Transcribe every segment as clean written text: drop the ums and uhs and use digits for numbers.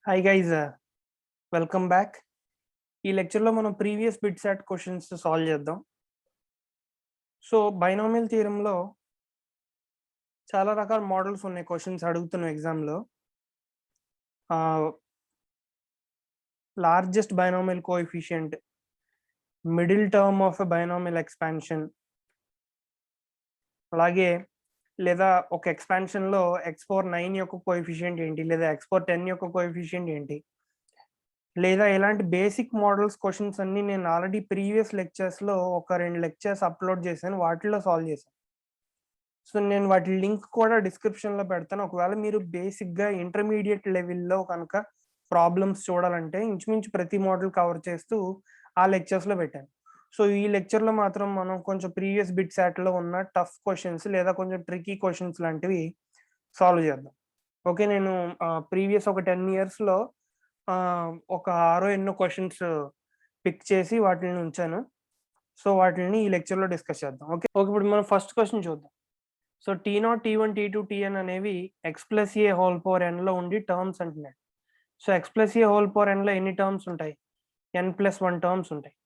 Hi guys, welcome back. ఈ లెక్చర్లో మనం previous bit set questions solve చేద్దాం. సో బైనామియల్ థియరంలో చాలా రకాల మోడల్స్ ఉన్నాయి. క్వశ్చన్స్ అడుగుతున్నాం ఎగ్జామ్లో. Largest binomial coefficient, middle term of a binomial expansion, అలాగే లేదా ఒక ఎక్స్పాన్షన్లో x⁴9 యొక్క కోఎఫిషియంట్ ఏంటి, లేదా x⁴10 యొక్క కోఎఫిషియంట్ ఏంటి, లేదా ఇలాంటి బేసిక్ మోడల్స్ క్వశ్చన్స్ అన్ని నేను ఆల్రెడీ ప్రీవియస్ లెక్చర్స్లో ఒక 2 లెక్చర్స్ అప్లోడ్ చేశాను, వాటిలో సాల్వ్ చేశాను. సో నేను వాటి లింక్ కూడా డిస్క్రిప్షన్లో పెడతాను. ఒకవేళ మీరు బేసిక్గా ఇంటర్మీడియట్ లెవెల్లో కనుక ప్రాబ్లమ్స్ చూడాలంటే ఇంచుమించు ప్రతి మోడల్ కవర్ చేస్తూ ఆ లెక్చర్స్లో పెట్టాను. సో ఈ లెక్చర్లో మాత్రం మనం కొంచెం ప్రీవియస్ బిట్ సెట్లో ఉన్న టఫ్ క్వశ్చన్స్ లేదా కొంచెం ట్రికీ క్వశ్చన్స్ లాంటివి సాల్వ్ చేద్దాం. ఓకే, నేను ప్రీవియస్ ఒక 10 ఇయర్స్లో ఒక 6 ఎన్నో క్వశ్చన్స్ పిక్ చేసి వాటిని ఉంచాను. సో వాటిని ఈ లెక్చర్లో డిస్కస్ చేద్దాం. ఓకే, ఇప్పుడు మనం ఫస్ట్ క్వశ్చన్ చూద్దాం. So t0, t1, t2, tn అనేవి x+a⁴n లో ఉండి టర్మ్స్ అంటున్నాడు. సో x+a⁴n లో ఎన్ని టర్మ్స్ ఉంటాయి? n+1 టర్మ్స్ ఉంటాయి.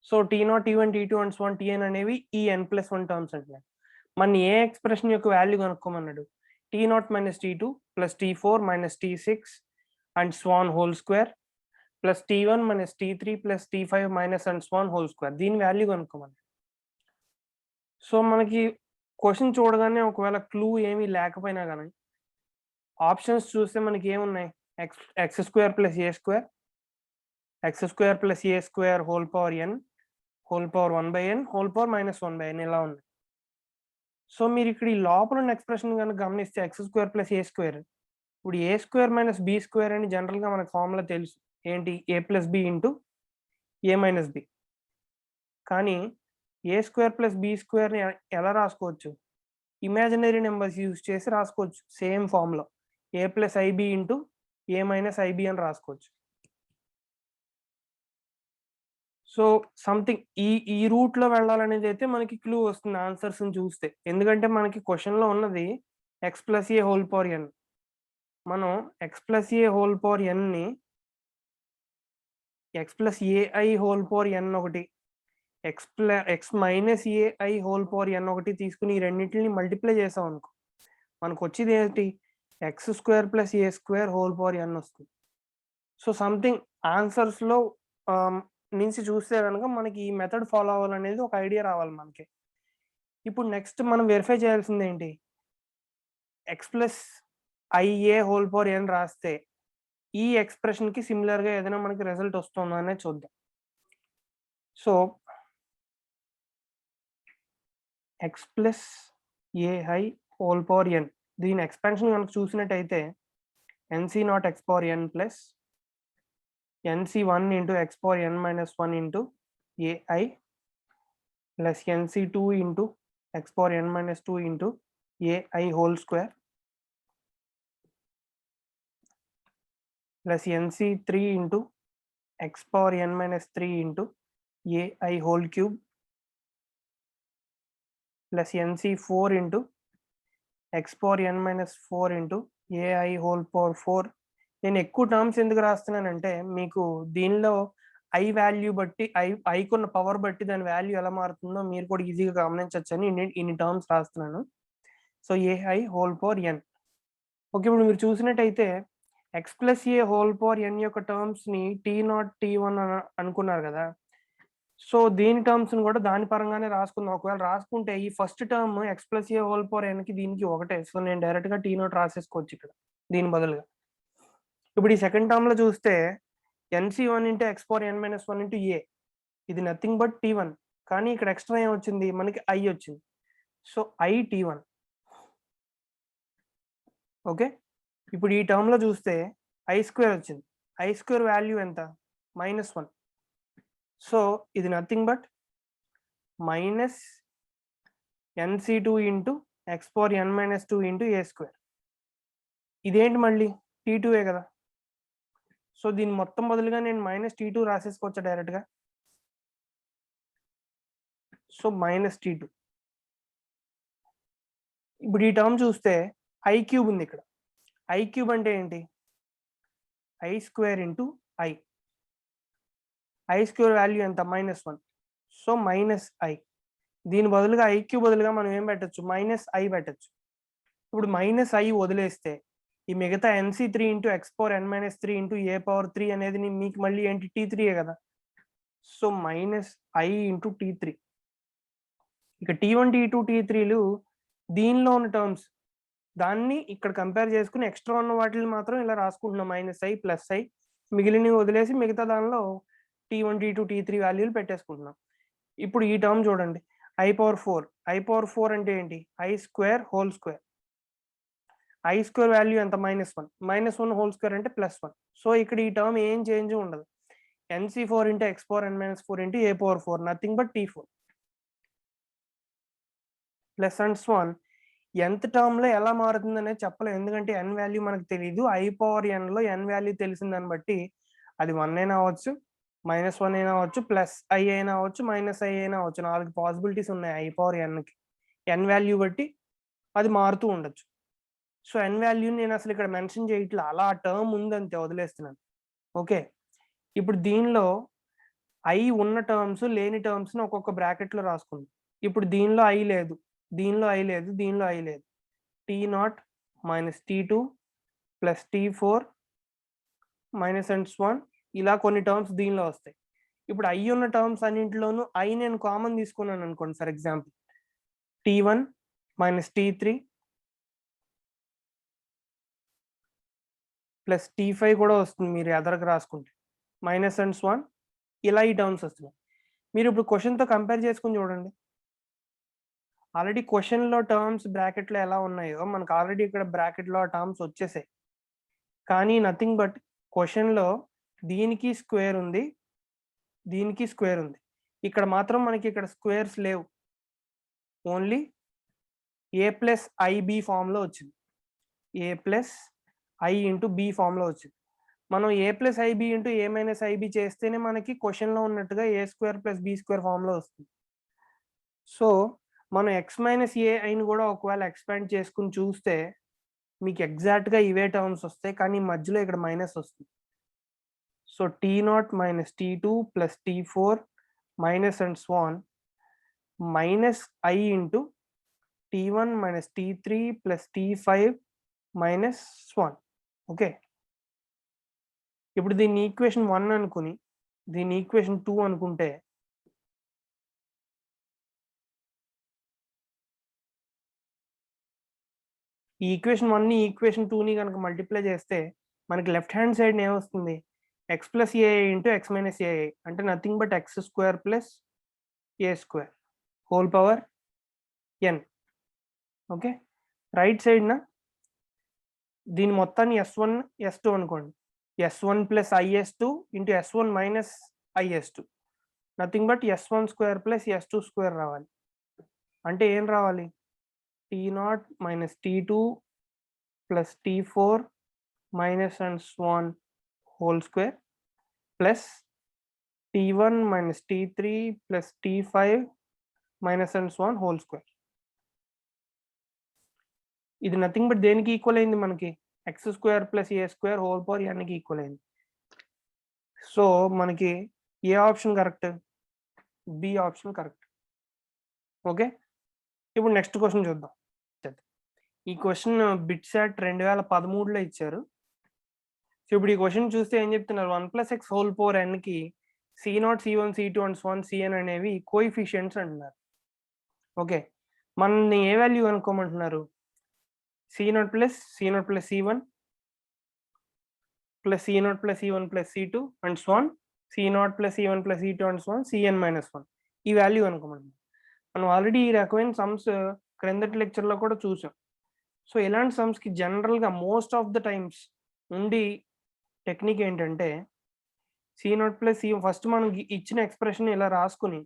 So t0, t1, t2 and so on tn అనేవి ఈ n+1 టర్మ్స్ అంటున్నాడు. మన ఏ ఎక్స్ప్రెషన్ యొక్క వాల్యూ కనుక్కోమన్నాడు? t0 - t2 + t4 - t6 and so on whole square plus t1 - t3 + t5 - and so on whole square. దీని value కనుక్కోమన్నాడు. So మనకి క్వశ్చన్ చూడగానే ఒకవేళ క్లూ ఏమీ లేకపోయినా కానీ ఆప్షన్స్ చూస్తే మనకి ఏమున్నాయి? x² + a² x² + a² whole power n whole power 1/n whole power -1/n ఇలా ఉన్నాయి. సో మీరు ఇక్కడ ఈ లోపల ఉన్న ఎక్స్ప్రెషన్ కనుక గమనిస్తే x² + a², ఇప్పుడు a² - b² అని జనరల్గా మనకు ఫార్ములా తెలుసు. ఏంటి? a + b × a - b. కానీ a² + b² ఎలా రాసుకోవచ్చు? ఇమాజినరీ నెంబర్స్ యూజ్ చేసి రాసుకోవచ్చు. Same formula a + ib × a - ib అని రాసుకోవచ్చు. సో సంథింగ్ ఈ రూట్లో వెళ్ళాలనేది అయితే మనకి క్లూ వస్తుంది ఆన్సర్స్ని చూస్తే. ఎందుకంటే మనకి క్వశ్చన్లో ఉన్నది x+a⁴n. మనం x+a⁴nని x+ai⁴n ఒకటి x-ai⁴n ఒకటి తీసుకుని ఈ రెండింటిని మల్టిప్లై చేసాం అనుకో, మనకు వచ్చేది ఏంటి? x² + a² వస్తుంది. సో సంథింగ్ ఆన్సర్స్లో నుంచి చూస్తే కనుక మనకి ఈ మెథడ్ ఫాలో అవ్వాలనేది ఒక ఐడియా రావాలి మనకి. ఇప్పుడు నెక్స్ట్ మనం వెరిఫై చేయాల్సింది ఏంటి? x+ia⁴n రాస్తే ఈ ఎక్స్ప్రెషన్కి సిమిలర్గా ఏదైనా మనకి రిజల్ట్ వస్తుందా అనేది చూద్దాం. సో x+ai⁴n దీని ఎక్స్పాన్షన్ కనుక చూసినట్టయితే nc0 x⁴n + nc1 × x⁴n - 1 × ai plus nc2 × x⁴n - 2 × ai whole square plus nc3 × x⁴n - 3 × ai whole cube plus nc4 × x⁴n - 4 × ai whole power 4. నేను ఎక్కువ టర్మ్స్ ఎందుకు రాస్తున్నానంటే మీకు దీనిలో ఐ వాల్యూ బట్టి ఐకున్న పవర్ బట్టి దాని వాల్యూ ఎలా మారుతుందో మీరు కూడా ఈజీగా గమనించవచ్చు అని ఇన్ని టర్మ్స్ రాస్తున్నాను. So ai whole power n. Okay, ఇప్పుడు మీరు చూసినట్టయితే x+a⁴n యొక్క టర్మ్స్ని t0, t1 అనుకున్నారు కదా. సో దీని టర్మ్స్ని కూడా దాని పరంగానే రాసుకుందాం. ఒకవేళ రాసుకుంటే ఈ ఫస్ట్ టర్మ్ x+a⁴nకి దీనికి ఒకటే. సో నేను డైరెక్ట్గా t0 రాసేసుకోవచ్చు ఇక్కడ దీని బదులుగా. ఇప్పుడు ఈ సెకండ్ టర్మ్లో చూస్తే nc1 × x⁴n - 1 × a ఇది నథింగ్ బట్ t1. కానీ ఇక్కడ ఎక్స్ట్రా ఏం వచ్చింది? మనకి i వచ్చింది. So i t1. ఓకే, ఇప్పుడు ఈ టర్మ్లో చూస్తే i² వచ్చింది. i² వాల్యూ ఎంత? -1. సో ఇది nothing but -nc2 × x⁴n - 2 × a². ఇదేంటి? మళ్ళీ t2ఏ కదా. సో దీని మొత్తం బదులుగా నేను -t2 రాసేసుకోవచ్చా డైరెక్ట్గా? So -t2. ఇప్పుడు ఈ టర్మ్ చూస్తే i³ ఉంది ఇక్కడ. i³ అంటే ఏంటి? I square into I. I square value ఎంత? -1. So -i. దీని బదులుగా ఐక్యూ బదులుగా మనం ఏం పెట్టచ్చు? -i పెట్టచ్చు. ఇప్పుడు -i వదిలేస్తే ఈ మిగతా NC3 into x⁻n-3 into a⁻3 అనేది మీకు మళ్ళీ ఏంటి? T3 కదా. So -i into T3. ఇక T1, T2, T3లు దీనిలో ఉన్న టర్మ్స్, దాన్ని ఇక్కడ కంపేర్ చేసుకుని ఎక్స్ట్రా ఉన్న వాటిని మాత్రం ఇలా రాసుకుంటున్నాం -i +i. మిగిలినవి వదిలేసి మిగతా దానిలో T1, T2, T3 వాల్యూలు పెట్టేసుకుంటున్నాం. ఇప్పుడు ఈ టర్మ్ చూడండి, i⁻4. i⁻4 అంటే ఏంటి? I square whole square. I square value ఎంత? -1. -1 హోల్ స్క్వేర్ అంటే +1. సో ఇక్కడ ఈ టర్మ్ ఏం చేంజ్ ఉండదు. NC4 into x⁻n-4 into a⁻4 nothing but T4 plus and so on. nth term లో ఎలా మారుతుంది అనేది చెప్పలేము, ఎందుకంటే n వాల్యూ మనకు తెలియదు. i⁻n లో n వాల్యూ తెలిసిన దాన్ని బట్టి అది 1 అయినా అవ్వచ్చు, -1 అయినా అవ్వచ్చు, +i అయినా అవ్వచ్చు, -i అయినా అవ్వచ్చు. 4 పాసిబిలిటీస్ ఉన్నాయి i⁻nకి. n వాల్యూ బట్టి అది మారుతూ ఉండొచ్చు. సో n వాల్యూని నేను అసలు ఇక్కడ మెన్షన్ చేయట్లా, అలా టర్మ్ ఉందంతే, వదిలేస్తున్నాను. ఓకే, ఇప్పుడు దీనిలో i ఉన్న టర్మ్స్ లేని టర్మ్స్ని ఒక్కొక్క బ్రాకెట్లో రాసుకుందాం. ఇప్పుడు దీనిలో i లేదు, దీనిలో i లేదు, దీనిలో i లేదు. T0 - T2 + T4 and so on, ఇలా కొన్ని టర్మ్స్ దీనిలో వస్తాయి. ఇప్పుడు i ఉన్న టర్మ్స్ అన్నింటిలోనూ i నేను కామన్ తీసుకున్నాను అనుకోండి. For example T1 - T3 + T5 కూడా వస్తుంది మీరు ఎదరకు రాసుకుంటే, అండ్ సో ఆన్, ఇలా ఈ టర్మ్స్ వస్తున్నాయి. మీరు ఇప్పుడు క్వశ్చన్తో కంపేర్ చేసుకుని చూడండి. ఆల్రెడీ క్వశ్చన్లో టర్మ్స్ బ్రాకెట్లో ఎలా ఉన్నాయో మనకు ఆల్రెడీ ఇక్కడ బ్రాకెట్లో ఆ టర్మ్స్ వచ్చేసాయి. కానీ నథింగ్ బట్ క్వశ్చన్లో దీనికి స్క్వేర్ ఉంది, దీనికి స్క్వేర్ ఉంది. ఇక్కడ మాత్రం మనకి ఇక్కడ స్క్వేర్స్ లేవు, ఓన్లీ a+ib ఫామ్లో వచ్చింది. a+i ఇంటూ b ఫామ్లో వచ్చింది. మనం a+ib ఇంటూ a-ib చేస్తేనే మనకి క్వశ్చన్లో ఉన్నట్టుగా a² + b² ఫామ్లో వస్తుంది. సో మనం x-a కూడా ఒకవేళ ఎక్స్పాండ్ చేసుకుని చూస్తే మీకు ఎగ్జాక్ట్గా ఇవే టర్మ్స్ వస్తాయి, కానీ మధ్యలో ఇక్కడ మైనస్ వస్తుంది. So T0 - T2 + T4 and so on -i into T1 - T3 + T5 so on. Okay, ఇప్పుడు దీన్ని ఈక్వేషన్ 1 అనుకుని దీన్ని ఈక్వేషన్ 2 అనుకుంటే ఈ ఈక్వేషన్ 1ని ఈక్వేషన్ 2ని కనుక మల్టిప్లై చేస్తే మనకి లెఫ్ట్ హ్యాండ్ సైడ్ ఏమొస్తుంది? x+ai ఇంటూ x-ai అంటే nothing but x² + a² whole power n. Okay, right సైడ్న దీని మొత్తాన్ని S1 S2 అనుకోండి. S1 + is2 into S1 - is2 nothing but S1² + S2² రావాలి. అంటే ఏం రావాలి? T0 - T2 + T4 and so on whole square plus T1 - T3 + T5 and so on whole square. ఇది nothing but దేనికి ఈక్వల్ అయింది? మనకి x² + a² whole power nకి equal అయింది. సో మనకి ఏ option correct? B option correct. Okay, ఇప్పుడు next question చూద్దాం. ఈ క్వశ్చన్ బిట్సాట్ 2013లో ఇచ్చారు. సో ఇప్పుడు ఈ క్వశ్చన్ చూస్తే ఏం చెప్తున్నారు? 1 + x హోల్ పవర్ nకి C0, C1, C2 and so on Cn అనేవి కోఎఫిషియెంట్స్ అంటున్నారు. ఓకే, మనల్ని ఏ వాల్యూ అనుకోమంటున్నారు? C0 + C1 + C1 + C0 + C1 + C2 and so on C0 + C1 + C2 and so on Cn-1 ఈ వాల్యూ అనుకోమంటున్నారు. మనం ఆల్రెడీ ఈ రకమైన సమ్స్ క్రిందటి లెక్చర్లో కూడా చూసాం. సో ఇలాంటి సమ్స్కి జనరల్గా మోస్ట్ ఆఫ్ ద టైమ్స్ ఉండి టెక్నిక్ ఏంటంటే C0 + C ఫస్ట్ మనం ఇచ్చిన ఎక్స్ప్రెషన్ ఇలా రాసుకుని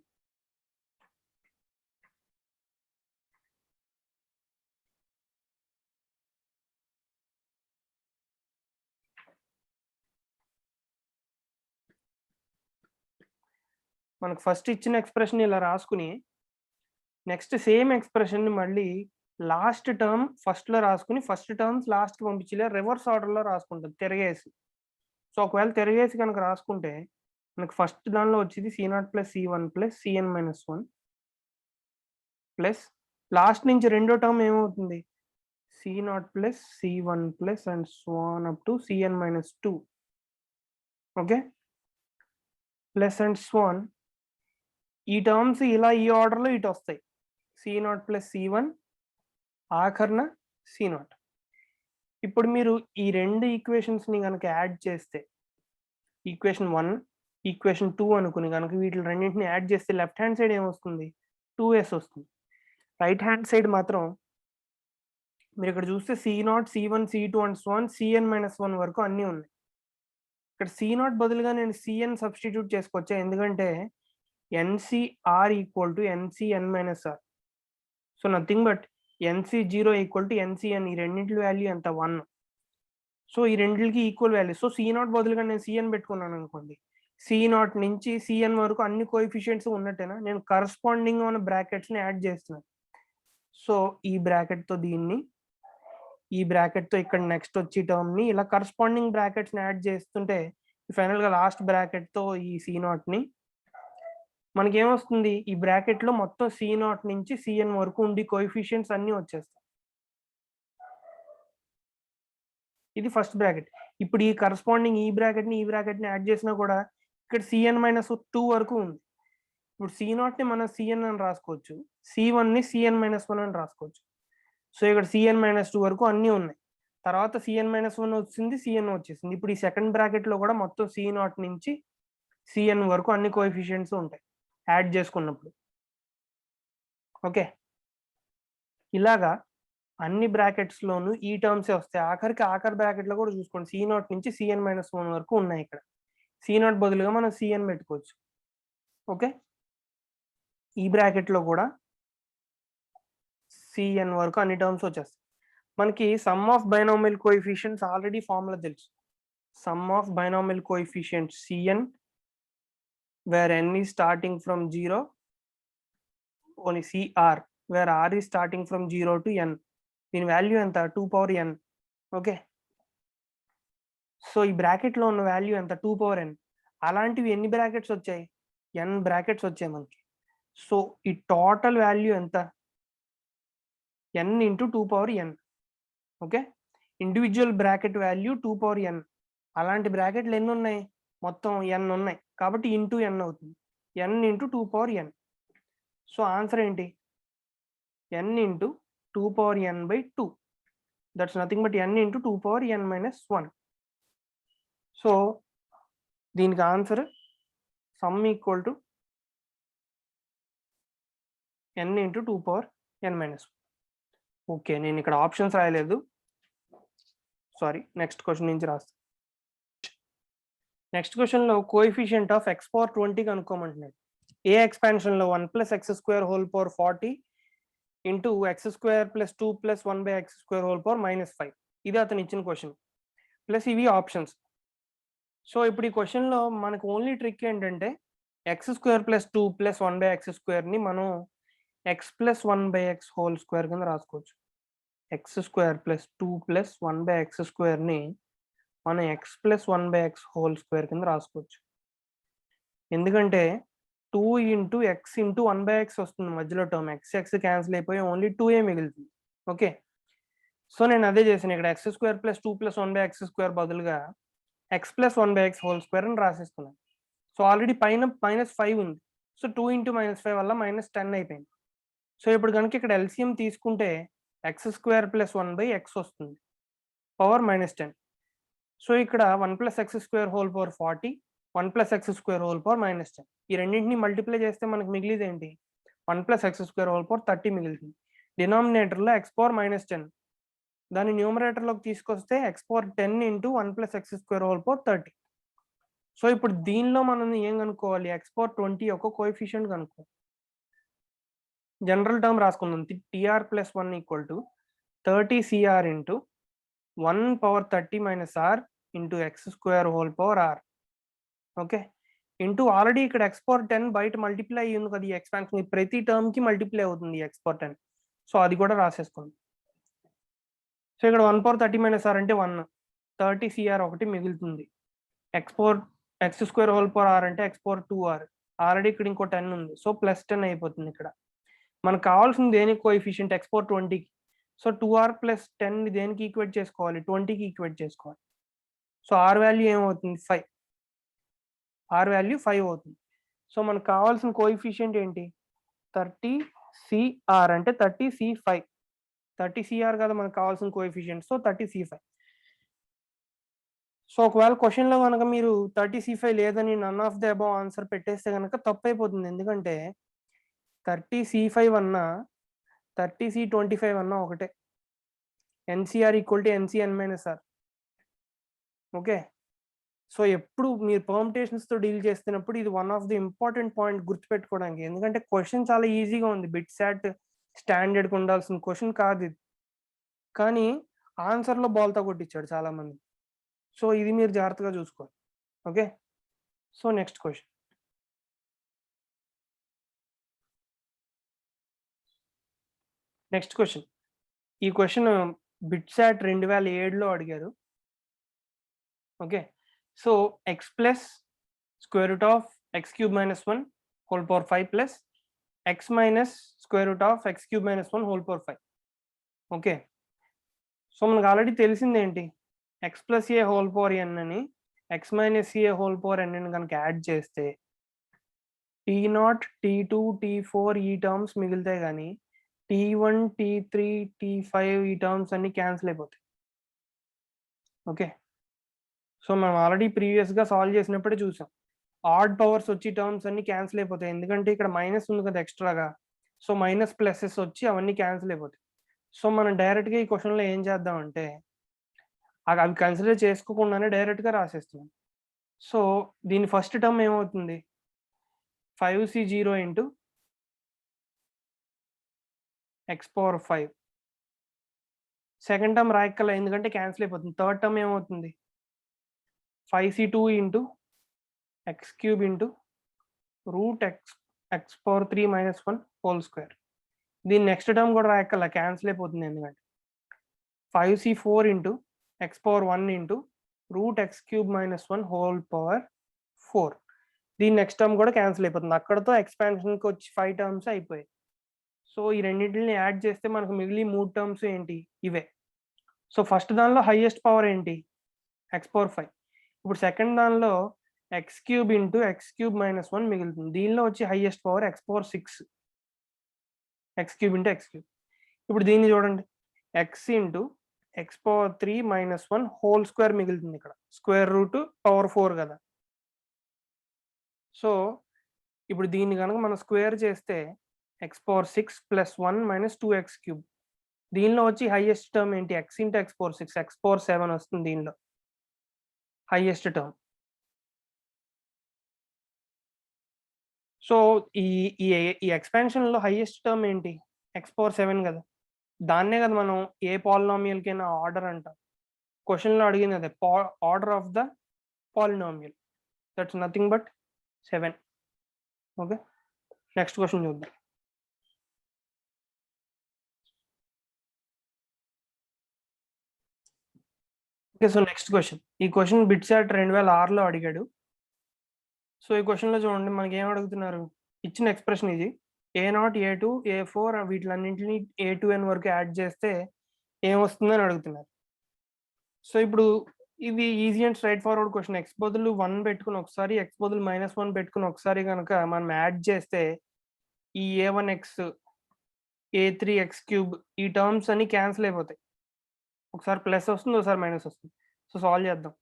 మనకు ఫస్ట్ ఇచ్చిన ఎక్స్ప్రెషన్ ఇలా రాసుకుని నెక్స్ట్ సేమ్ ఎక్స్ప్రెషన్ని మళ్ళీ లాస్ట్ టర్మ్ ఫస్ట్లో రాసుకుని ఫస్ట్ టర్మ్స్ లాస్ట్కి పంపించి రివర్స్ ఆర్డర్లో రాసుకుంటాం తిరగేసి. సో ఒకవేళ తిరిగేసి కనుక రాసుకుంటే మనకు ఫస్ట్ దానిలో వచ్చేది C0 plus C1 plus Cn minus 1 plus last నుంచి రెండో టర్మ్ ఏమవుతుంది C0 plus C1 plus and so on up to Cn minus 2 okay plus and so on ఈ టర్మ్స్ ఇలా ఈ ఆర్డర్లో ఇటు వస్తాయి C0 ప్లస్ C1 ఆఖర్న C0. ఇప్పుడు మీరు ఈ రెండు ఈక్వేషన్స్ని కనుక యాడ్ చేస్తే ఈక్వేషన్ 1 ఈక్వేషన్ 2 అనుకుని కనుక వీటి రెండింటిని యాడ్ చేస్తే లెఫ్ట్ హ్యాండ్ సైడ్ ఏమొస్తుంది 2s వస్తుంది. రైట్ హ్యాండ్ సైడ్ మాత్రం మీరు ఇక్కడ చూస్తే C0 C1 C2 and so on Cn minus 1 వరకు అన్నీ ఉన్నాయి. ఇక్కడ C0 బదులుగా నేను Cn సబ్స్టిట్యూట్ చేసుకోవచ్చా, ఎందుకంటే NCR equal to NCn minus r. So nothing but NC0 equal to NCn. ఈ రెండింటి వాల్యూ ఎంత 1. సో ఈ రెండింటికి ఈక్వల్ వాల్యూ. సో C0 బదులుగా నేను Cn పెట్టుకున్నాను అనుకోండి, C0 నుంచి Cn వరకు అన్ని కోఎఫిషియెంట్స్ ఉన్నట్టేనా, నేను కరస్పాండింగ్ ఉన్న బ్రాకెట్స్ని యాడ్ చేస్తున్నాను. సో ఈ బ్రాకెట్తో దీన్ని, ఈ బ్రాకెట్తో ఇక్కడ నెక్స్ట్ వచ్చి టర్మ్ని ఇలా కరస్పాండింగ్ బ్రాకెట్స్ని యాడ్ చేస్తుంటే ఫైనల్గా లాస్ట్ బ్రాకెట్తో ఈ C0ని మనకి ఏమొస్తుంది, ఈ బ్రాకెట్లో మొత్తం C0 నుంచి Cn వరకు ఉండి కోఎఫిషియెంట్స్ అన్నీ వచ్చేస్తాయి. ఇది ఫస్ట్ బ్రాకెట్. ఇప్పుడు ఈ కరస్పాండింగ్ ఈ బ్రాకెట్ని యాడ్ చేసినా కూడా ఇక్కడ Cn మైనస్ 2 వరకు ఉంది. ఇప్పుడు C0ని మనం Cn అని రాసుకోవచ్చు, C1ని Cn మైనస్ 1 అని రాసుకోవచ్చు. సో ఇక్కడ Cn మైనస్ 2 వరకు అన్నీ ఉన్నాయి. తర్వాత Cn మైనస్ 1 వచ్చింది, Cn వచ్చేసింది. ఇప్పుడు ఈ సెకండ్ బ్రాకెట్లో కూడా మొత్తం C0 నుంచి Cn వరకు అన్ని కోఎఫిషియెంట్స్ ఉంటాయి యాడ్ చేసుకున్నప్పుడు. ఓకే, ఇలాగా అన్ని బ్రాకెట్స్లోనూ ఈ టర్మ్సే వస్తాయి. ఆఖరి బ్రాకెట్లో కూడా చూసుకోండి C0 నుంచి Cn మైనస్ 1 వరకు ఉన్నాయి. ఇక్కడ C0 బదులుగా మనం Cn పెట్టుకోవచ్చు. ఓకే, ఈ బ్రాకెట్లో కూడా Cn వరకు అన్ని టర్మ్స్ వచ్చేస్తాయి. మనకి sum of binomial coefficients already formula తెలుసు. Sum of binomial coefficients Cn where n is starting from 0, only CR where R is starting from 0 to n. దీని వాల్యూ ఎంత 2 పవర్ n. ఓకే, సో ఈ బ్రాకెట్లో ఉన్న value ఎంత 2 power n. అలాంటివి ఎన్ని brackets వచ్చాయి, n బ్రాకెట్స్ వచ్చాయి మనకి. సో ఈ టోటల్ వాల్యూ ఎంత n into 2 power n. Okay, individual bracket value 2 power n. అలాంటి బ్రాకెట్లు ఎన్ని ఉన్నాయి, మొత్తం n ఉన్నాయి కాబట్టి ఇంటూ n అవుతుంది, n into 2 power n. So answer ఏంటి, n into 2 power n by 2. That's nothing but n into 2 power n minus 1. So దీనికి answer sum equal to n into 2 power n minus 1. Okay, నేను ఇక్కడ options రాయలేదు, sorry, next question నుంచి రాస్తాను. Next క్వశ్చన్లో coefficient of x power 20 కనుక్కోమంటున్నాడు. ఏ ఎక్స్పాన్షన్లో 1 plus x square whole power 40 into x square plus 2 plus 1 by x square whole power minus 5. ఇది అతను ఇచ్చిన క్వశ్చన్ ప్లస్ ఇవి ఆప్షన్స్. సో ఇప్పుడు ఈ క్వశ్చన్లో మనకు ఓన్లీ ట్రిక్ ఏంటంటే x square plus 2 plus 1 by x స్క్వేర్ని మనం x plus 1 by x whole square కింద రాసుకోవచ్చు. X square plus 2 plus 1 by x స్క్వేర్ని మనం x plus 1 by x whole square కింద రాసుకోవచ్చు. ఎందుకంటే 2 into x into 1 by x వస్తుంది మధ్యలో టర్మ్, ఎక్స్ క్యాన్సిల్ అయిపోయి ఓన్లీ 2a మిగులుతుంది. ఓకే, సో నేను అదే చేశాను, ఇక్కడ x square plus 2 plus 1 by x square బదులుగా x plus 1 by x whole square అని రాసేస్తున్నాను. సో ఆల్రెడీ పైన -5 ఉంది, సో 2 ఇంటూ -5 వల్ల -10 అయిపోయింది. సో ఇప్పుడు కనుక ఇక్కడ ఎల్సిఎం తీసుకుంటే X square plus 1 by x వస్తుంది పవర్ -10. సో ఇక్కడ 1 plus x square whole power 40, 1 plus x square whole power -10. ఈ రెండింటిని మల్టిప్లై చేస్తే మనకు మిగిలిది ఏంటి, 1 plus x square whole power 30 మిగులుతుంది. డినామినేటర్లో ఎక్స్ పవర్ -10, దాన్ని న్యూమరేటర్లోకి తీసుకొస్తే X power 10 into 1 plus x square whole power 30. So ఇప్పుడు దీనిలో మనం ఏం కనుక్కోవాలి, ఎక్స్ పవర్ 20 యొక్క కోఎఫిషియంట్ కనుక్కోవాలి. జనరల్ టర్మ్ రాసుకుందాం, TR plus 1 equal to 30 CR into 1 power 30 minus r into x square whole power r. Okay, into already ఇక్కడ x power 10 బయట మల్టిప్లై అయ్యింది కదా, ఈ ఎక్స్పాన్షన్ ప్రతి టర్మ్కి మల్టిప్లై అవుతుంది ఎక్స్ పవర్ 10. సో అది కూడా రాసేసుకోండి. సో ఇక్కడ 1 పవర్ 30 మైనస్ ఆర్ అంటే 1, 30 సిఆర్ ఒకటి మిగులుతుంది. X power x square whole power r అంటే ఎక్స్ పవర్ 2r. ఆల్రెడీ ఇక్కడ ఇంకో 10 ఉంది, సో +10 అయిపోతుంది. ఇక్కడ మనకు కావాల్సింది దేనికి కోఎఫిషియంట్? ఎక్స్ పవర్ 20కి. సో 2r + 10 దేనికి ఈక్వేట్ చేసుకోవాలి? 20కి ఈక్వేట్ చేసుకోవాలి. సో ఆర్ వాల్యూ ఏమవుతుంది? 5. ఆర్ వాల్యూ 5 అవుతుంది. సో మనకు కావాల్సిన కోఎఫిషియంట్ ఏంటి? 30cr అంటే 30c5. 30cr కదా మనకు కావాల్సిన కోఎఫిషియంట్. So 30c5. సో ఒకవేళ క్వశ్చన్లో కనుక మీరు 30c5 లేదని none of the above answer పెట్టేస్తే కనుక తప్పు అయిపోతుంది. ఎందుకంటే 30c5 అన్నా 30c25 అన్నా ఒకటే. NCr equal to nCn r. Okay. So ఎప్పుడు మీరు పర్ముటేషన్స్తో డీల్ చేస్తున్నప్పుడు ఇది one of the important point గుర్తుపెట్టుకోవడానికి. ఎందుకంటే క్వశ్చన్ చాలా ఈజీగా ఉంది. బిట్సాట్ స్టాండర్డ్కి ఉండాల్సిన క్వశ్చన్ కాదు ఇది, కానీ ఆన్సర్లో బాల్తో కొట్టించాడు చాలా మంది. సో ఇది మీరు జాగ్రత్తగా చూసుకోవాలి. Okay. So next question. Next question. ఈ క్వశ్చన్ బిట్సాట్ 2007లో అడిగారు. Okay. So X plus square root of x³ - 1 whole power 5 plus x minus square root of x³ - 1 whole power 5. Okay. So మనకు ఆల్రెడీ తెలిసింది ఏంటి? x + a whole power n అని x - a whole power n అని కనుక add చేస్తే t0, t2, t4 ఈ terms మిగులుతాయి, కానీ t1, t3, t5 ఈ టర్మ్స్ అన్ని క్యాన్సిల్ అయిపోతాయి. ఓకే. సో మనం ఆల్రెడీ ప్రీవియస్గా సాల్వ్ చేసినప్పుడే చూసాం. ఆడ్ పవర్స్ వచ్చి టర్మ్స్ అన్ని క్యాన్సిల్ అయిపోతాయి, ఎందుకంటే ఇక్కడ మైనస్ ఉంది కదా ఎక్స్ట్రాగా. సో మైనస్ ప్లసెస్ వచ్చి అవన్నీ క్యాన్సిల్ అయిపోతాయి. సో మనం డైరెక్ట్గా ఈ క్వశ్చన్లో ఏం చేద్దామంటే అవి కన్సిడర్ చేసుకోకుండానే డైరెక్ట్గా రాసేస్తున్నాం. సో దీని ఫస్ట్ టర్మ్ ఏమవుతుంది? 5c0 into x⁴. Second term రాయక్కల, ఎందుకంటే క్యాన్సిల్ అయిపోతుంది. థర్డ్ టర్మ్ ఏమవుతుంది? 5c2 into x³ into √x⁴ - 1 whole square. దీని నెక్స్ట్ టర్మ్ కూడా రాయక్కల, క్యాన్సిల్ అయిపోతుంది, ఎందుకంటే 5c4 into x⁴1 into √x³ - 1 whole power 4. దీని నెక్స్ట్ టర్మ్ కూడా క్యాన్సిల్ అయిపోతుంది. అక్కడతో ఎక్స్పాన్షన్కి వచ్చి 5 టర్మ్స్ అయిపోయాయి. సో ఈ రెండింటిని యాడ్ చేస్తే మనకు మిగిలి 3 టర్మ్స్ ఏంటి? ఇవే. సో ఫస్ట్ దానిలో హైయెస్ట్ పవర్ ఏంటి? x⁴. ఇప్పుడు సెకండ్ దానిలో x³ ఇంటూ x³ - 1 మిగులుతుంది. దీనిలో వచ్చి highest power x⁴. x³ into x³. ఇప్పుడు దీన్ని చూడండి, x into x⁴ - 1 whole square మిగులుతుంది. ఇక్కడ స్క్వేర్ రూట్ పవర్ 4 కదా. సో ఇప్పుడు దీన్ని కనుక మనం స్క్వేర్ చేస్తే x⁴ + 1 - 2x³. దీనిలో వచ్చి హైయెస్ట్ టర్మ్ ఏంటి? x ఇంటూ x⁴, x⁴7 వస్తుంది దీనిలో హైయెస్ట్ టర్మ్. సో ఈ ఈ ఎక్స్పాన్షన్లో హైయెస్ట్ టర్మ్ ఏంటి? x⁴7 కదా. దాన్నే కదా మనం ఏ పాలినామియల్కైనా ఆర్డర్ అంటాం. క్వశ్చన్లో అడిగింది అదే, order of the polynomial. That's nothing but 7. Okay. Next question చూద్దాం. ఓకే. So next question. ఈ క్వశ్చన్ బిట్సాట్ 2006లో అడిగాడు. సో ఈ క్వశ్చన్లో చూడండి, మనకి ఏం అడుగుతున్నారు? ఇచ్చిన ఎక్స్ప్రెషన్ ఇది, a0, a2, a4 వీటిలన్నింటినీ a to n వరకు యాడ్ చేస్తే ఏమొస్తుందని అడుగుతున్నారు. సో ఇప్పుడు ఇది easy and straight forward question. x బదులు 1 పెట్టుకుని ఒకసారి, x బదులు -1 పెట్టుకుని ఒకసారి కనుక మనం యాడ్ చేస్తే ఈ a1x, a3x³ ఈ టర్మ్స్ అన్ని క్యాన్సిల్ అయిపోతాయి. ఒకసారి ప్లస్ వస్తుంది, ఒకసారి మైనస్ వస్తుంది. సో సాల్వ్ చేద్దాం.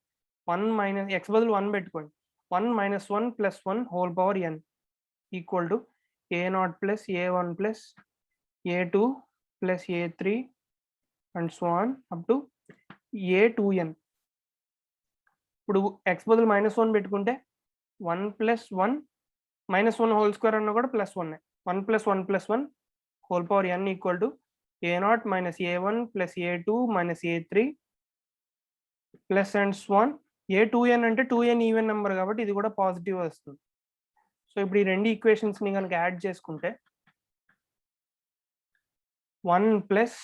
1 - x బదులు 1 పెట్టుకోండి. 1 - 1 + 1 whole power n equal to a0 + a1 + a2 + a3 and so on up to a2n. ఇప్పుడు x బదులు -1 పెట్టుకుంటే 1 + 1 -1 హోల్ స్క్వేర్ అన్న కూడా +1. 1 + 1 + 1 whole power n equal to a0 - a1 + a2 - a3 plus and so on a2n అంటే 2n even number కాబట్టి ఇది కూడా positive వస్తుంది. సో ఇప్పుడు ఈ రెండు ఈక్వేషన్స్ని కనుక యాడ్ చేసుకుంటే 1 +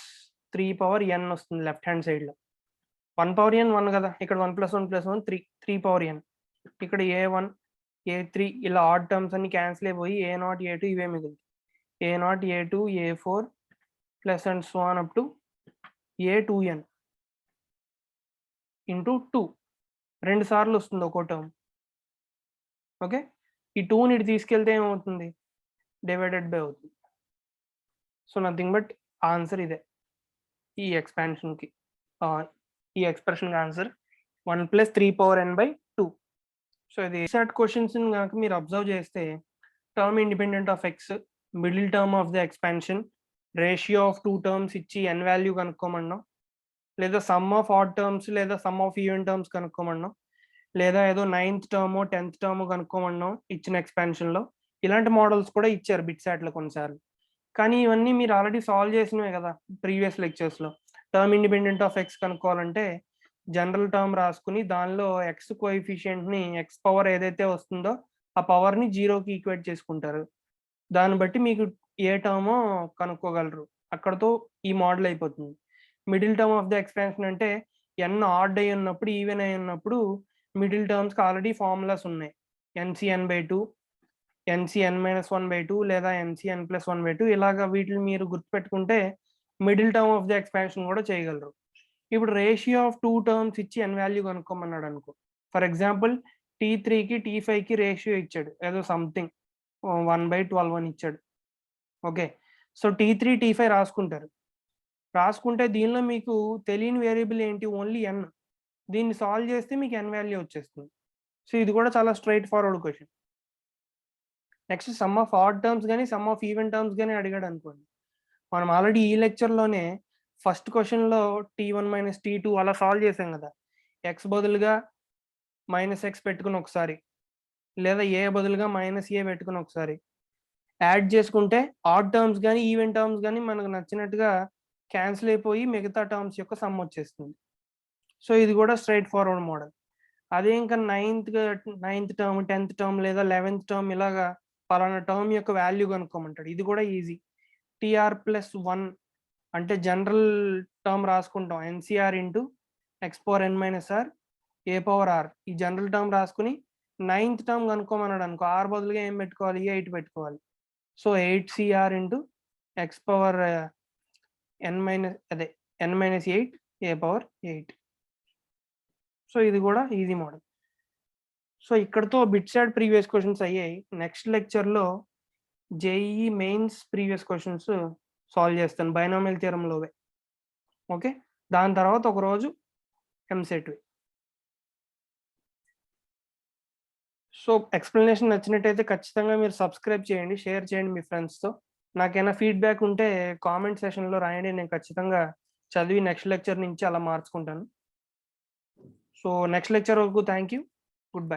3 పవర్ n వస్తుంది లెఫ్ట్ హ్యాండ్ సైడ్లో. 1 పవర్ n 1 కదా, ఇక్కడ 1 + 1 + 1 3 పవర్ n. ఇక్కడ A1 A3 ఇలా ఆడ్ టర్మ్స్ అన్ని క్యాన్సిల్ అయిపోయి A0 A2 ఇవే మిగులుతాయి. A0 A2 A4 plus and so on up to A2n into 2 2 సార్లు వస్తుంది ఒక్కో టర్మ్. ఓకే, ఈ 2ని ఇటు తీసుకెళ్తే ఏమవుతుంది, డివైడెడ్ బై అవుతుంది. సో నథింగ్ బట్ ఆన్సర్ ఇదే ఈ ఎక్స్పాన్షన్కి, ఈ ఎక్స్ప్రెషన్ ఆన్సర్ 1 + 3n/2. సో ఇది సెట్ క్వశ్చన్స్ కనుక మీరు అబ్జర్వ్ చేస్తే term independent of X, middle term of the expansion, ratio of 2 terms ఇచ్చి n వాల్యూ కనుక్కోమన్నాం, లేదా సమ్ ఆఫ్ ఆడ్ టర్మ్స్ లేదా సమ్ ఆఫ్ ఈవెన్ టర్మ్స్ కనుక్కోమన్నాం, లేదా ఏదో 9th టర్మ్ 10th టర్మ్ కనుక్కోమన్నాం ఇచ్చిన ఎక్స్పాన్షన్లో. ఇలాంటి మోడల్స్ కూడా ఇచ్చారు బిట్సాట్లో కొన్నిసార్లు. కానీ ఇవన్నీ మీరు ఆల్రెడీ సాల్వ్ చేసినవే కదా ప్రీవియస్ లెక్చర్స్లో. టర్మ్ ఇండిపెండెంట్ ఆఫ్ ఎక్స్ కనుక్కోవాలంటే జనరల్ టర్మ్ రాసుకుని దానిలో ఎక్స్ కోఎఫిషియంట్ని ఎక్స్ పవర్ ఏదైతే వస్తుందో ఆ పవర్ని 0కి ఈక్వేట్ చేసుకుంటారు. దాన్ని బట్టి మీకు ఏ టర్మో కనుక్కోగలరు. అక్కడతో ఈ మోడల్ అయిపోతుంది. Middle term of the expansion అంటే ఎన్ ఆడ్ అయి ఉన్నప్పుడు, ఈవెన్ అయి ఉన్నప్పుడు మిడిల్ టర్మ్స్కి ఆల్రెడీ ఫార్ములాస్ ఉన్నాయి. NCn/2, NCn-1/2 లేదా NCn+1/2 ఇలాగా వీటిని మీరు గుర్తుపెట్టుకుంటే middle term of the expansion కూడా చేయగలరు. ఇప్పుడు రేషియో ఆఫ్ 2 టర్మ్స్ ఇచ్చి n వాల్యూ కనుక్కోమన్నాడు అనుకో. ఫర్ ఎగ్జాంపుల్ T3కి T5కి రేషియో ఇచ్చాడు, ఏదో సంథింగ్ 1/12 అని ఇచ్చాడు. ఓకే, సో T3 T5 రాసుకుంటే దీనిలో మీకు తెలియని వేరియబుల్ ఏంటి, ఓన్లీ n. దీన్ని సాల్వ్ చేస్తే మీకు n వాల్యూ వచ్చేస్తుంది. సో ఇది కూడా చాలా straight forward question. Next some of odd terms కానీ సమ్ ఆఫ్ ఈవెన్ టర్మ్స్ కానీ అడిగాడు అనుకోండి. మనం ఆల్రెడీ ఈ లెక్చర్లోనే ఫస్ట్ క్వశ్చన్లో T1 - T2 అలా సాల్వ్ చేసాం కదా. ఎక్స్ బదులుగా -x పెట్టుకుని ఒకసారి, లేదా ఏ బదులుగా -a పెట్టుకుని ఒకసారి యాడ్ చేసుకుంటే ఆడ్ టర్మ్స్ కానీ ఈవెన్ టర్మ్స్ కానీ మనకు నచ్చినట్టుగా క్యాన్సిల్ అయిపోయి మిగతా టర్మ్స్ యొక్క సమ్ వచ్చేస్తుంది. సో ఇది కూడా స్ట్రైట్ ఫార్వర్డ్ మోడల్. అదే ఇంకా 9th టర్మ్ 10th టర్మ్ లేదా 11th టర్మ్ ఇలాగా పలానా టర్మ్ యొక్క వాల్యూ కనుక్కోమంటాడు. ఇది కూడా ఈజీ. TR+1 అంటే జనరల్ టర్మ్ రాసుకుంటాం, NCR ఇంటూ x⁻n-r a⁻r. ఈ జనరల్ టర్మ్ రాసుకుని 9th టర్మ్ కనుక్కోమన్నాడు అనుకో, r బదులుగా ఏం పెట్టుకోవాలి, 8 పెట్టుకోవాలి. So 8CR into n-8 a⁻8. So ఇది కూడా ఈజీ మోడల్. సో ఇక్కడతో బిట్సాట్ ప్రీవియస్ క్వశ్చన్స్ అయ్యాయి. నెక్స్ట్ లెక్చర్లో JEE mains previous questions solve చేస్తాను బైనామియల్ థియరంలోవే. ఓకే, దాని తర్వాత ఒకరోజు ఎంసెట్. సో ఎక్స్ప్లెనేషన్ నచ్చినట్టయితే ఖచ్చితంగా మీరు సబ్స్క్రైబ్ చేయండి, షేర్ చేయండి మీ ఫ్రెండ్స్తో. నాకైనా ఫీడ్బ్యాక్ ఉంటే కామెంట్ సెషన్లో రాయండి, నేను ఖచ్చితంగా చదివి నెక్స్ట్ లెక్చర్ నుంచి అలా మార్చుకుంటాను. సో నెక్స్ట్ లెక్చర్ వరకు థ్యాంక్ యూ, గుడ్ బై.